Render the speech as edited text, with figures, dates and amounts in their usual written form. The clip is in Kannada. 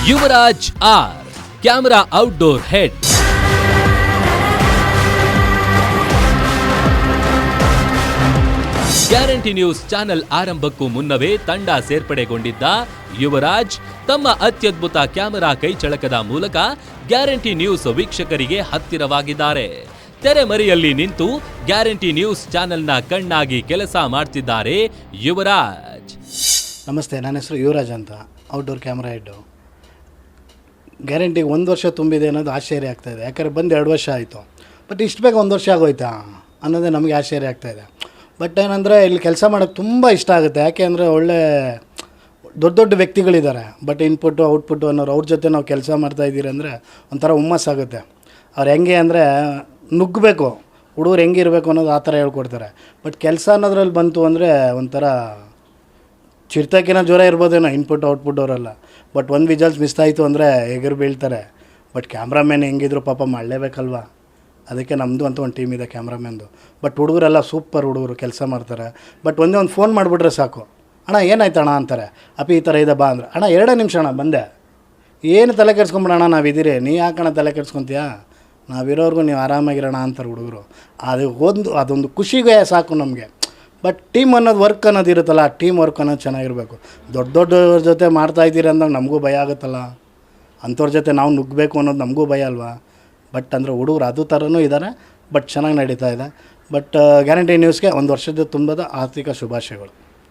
Yuvraj R, camera outdoor head. Guarantee news channel ಆರಂಭಕ್ಕೂ ಮುನ್ನವೇ ತಂಡ ಸೇರ್ಪಡೆಗೊಂಡಿದ್ದ ಯುವರಾಜ್ ತಮ್ಮ ಅತ್ಯದ್ಭುತ ಕ್ಯಾಮೆರಾ ಕೈಚಳಕದ ಮೂಲಕ ಗ್ಯಾರಂಟಿ ನ್ಯೂಸ್ ವೀಕ್ಷಕರಿಗೆ ಹತ್ತಿರವಾಗಿದ್ದಾರೆ. ತೆರೆಮರೆಯಲ್ಲಿ ನಿಂತು ಗ್ಯಾರಂಟಿ ನ್ಯೂಸ್ ಚಾನೆಲ್ನ ಕಣ್ಣಾಗಿ ಕೆಲಸ ಮಾಡ್ತಿದ್ದಾರೆ ಯುವರಾಜ್. ನಮಸ್ತೆ, ನನ್ನ ಹೆಸರು ಯುವರಾಜ್ ಅಂತ, ಔಟ್ಡೋರ್ ಕ್ಯಾಮ್ರಾ ಹೆಡ್ಡು. ಗ್ಯಾರಂಟಿಗೆ 1 ವರ್ಷ ತುಂಬಿದೆ ಅನ್ನೋದು ಆಶ್ಚರ್ಯ ಆಗ್ತಾಯಿದೆ. ಯಾಕಂದರೆ ಬಂದು 2 ವರ್ಷ ಆಯಿತು, ಬಟ್ ಇಷ್ಟು ಬೇಗ 1 ವರ್ಷ ಆಗೋಯ್ತಾ ಅನ್ನೋದೇ ನಮಗೆ ಆಶ್ಚರ್ಯ ಆಗ್ತಾಯಿದೆ. ಬಟ್ ಏನಂದರೆ ಇಲ್ಲಿ ಕೆಲಸ ಮಾಡೋಕ್ಕೆ ತುಂಬ ಇಷ್ಟ ಆಗುತ್ತೆ. ಯಾಕೆ ಅಂದರೆ ಒಳ್ಳೆ ದೊಡ್ಡ ದೊಡ್ಡ ವ್ಯಕ್ತಿಗಳಿದ್ದಾರೆ, ಬಟ್ ಇನ್ಪುಟ್ಟು ಔಟ್ಪುಟ್ಟು ಅನ್ನೋರು ಅವ್ರ ಜೊತೆ ನಾವು ಕೆಲಸ ಮಾಡ್ತಾಯಿದ್ದೀರಿ ಅಂದರೆ ಒಂಥರ ಹುಮ್ಮಸ್ಸಾಗುತ್ತೆ. ಅವ್ರು ಹೆಂಗೆ ಅಂದರೆ ನುಗ್ಗಬೇಕು, ಹುಡುಗರು ಹೆಂಗಿರಬೇಕು ಅನ್ನೋದು ಆ ಥರ ಹೇಳ್ಕೊಡ್ತಾರೆ. ಬಟ್ ಕೆಲಸ ಅನ್ನೋದ್ರಲ್ಲಿ ಬಂತು ಅಂದರೆ ಒಂಥರ ಚಿರ್ತಕ್ಕಿನ ಜ್ವರ ಇರ್ಬೋದೇನೋ ಇನ್ಪುಟ್ ಔಟ್ಪುಟ್ ಅವರೆಲ್ಲ. ಬಟ್ ಒಂದು ವಿಜಲ್ಸ್ ಮಿಸ್ ಆಯಿತು ಅಂದರೆ ಎಗರು ಬೀಳ್ತಾರೆ. ಬಟ್ ಕ್ಯಾಮ್ರಾಮ್ಯಾನ್ ಹೆಂಗಿದ್ರು ಪಾಪ ಮಾಡಲೇಬೇಕಲ್ವ, ಅದಕ್ಕೆ ನಮ್ಮದು ಅಂತ ಒಂದು ಟೀಮ್ ಇದೆ ಕ್ಯಾಮ್ರಾಮ್ಯಾನ್ದು. ಬಟ್ ಹುಡುಗರೆಲ್ಲ ಸೂಪರ್ ಹುಡುಗರು, ಕೆಲಸ ಮಾಡ್ತಾರೆ. ಬಟ್ ಒಂದೇ ಒಂದು ಫೋನ್ ಮಾಡಿಬಿಟ್ರೆ ಸಾಕು, ಅಣ್ಣ ಏನಾಯ್ತು ಅಣ್ಣ ಅಂತಾರೆ. ಅಪ್ಪಿ ಈ ಥರ ಇದೆ ಬಾ ಅಂದರೆ, ಅಣ್ಣ 2 ನಿಮಿಷ ಅಣ್ಣ ಬಂದೆ, ಏನು ತಲೆ ಕೆಡ್ಸ್ಕೊಂಬಿಡೋಣ, ನಾವಿದ್ದೀರಿ, ನೀ ಯಾಕಣ್ಣ ತಲೆ ಕೆಡ್ಸ್ಕೊತೀಯಾ, ನಾವಿರೋರ್ಗು ನೀವು ಆರಾಮಾಗಿರೋಣ ಅಂತಾರೆ ಹುಡುಗರು. ಅದೊಂದು ಖುಷಿಗೆ ಸಾಕು ನಮಗೆ. ಬಟ್ ಟೀಮ್ ಅನ್ನೋದು ವರ್ಕ್ ಅನ್ನೋದು ಇರುತ್ತಲ್ಲ, ಆ ಟೀಮ್ ವರ್ಕ್ ಅನ್ನೋದು ಚೆನ್ನಾಗಿರಬೇಕು. ದೊಡ್ಡವ್ರ ಜೊತೆ ಮಾಡ್ತಾಯಿದ್ದೀರಿ ಅಂದಾಗ ನಮಗೂ ಭಯ ಆಗುತ್ತಲ್ಲ, ಅಂಥವ್ರ ಜೊತೆ ನಾವು ನುಗ್ಗಬೇಕು ಅನ್ನೋದು ನಮಗೂ ಭಯ ಅಲ್ವಾ. ಬಟ್ ಅಂದರೆ ಹುಡುಗರು ಅದು ಥರನೂ ಇದ್ದಾರೆ, ಬಟ್ ಚೆನ್ನಾಗಿ ನಡೀತಾ ಇದೆ. ಬಟ್ ಗ್ಯಾರಂಟಿ ನ್ಯೂಸ್ಗೆ 1 ವರ್ಷದ ತುಂಬದ ಆರ್ಥಿಕ ಶುಭಾಶಯಗಳು.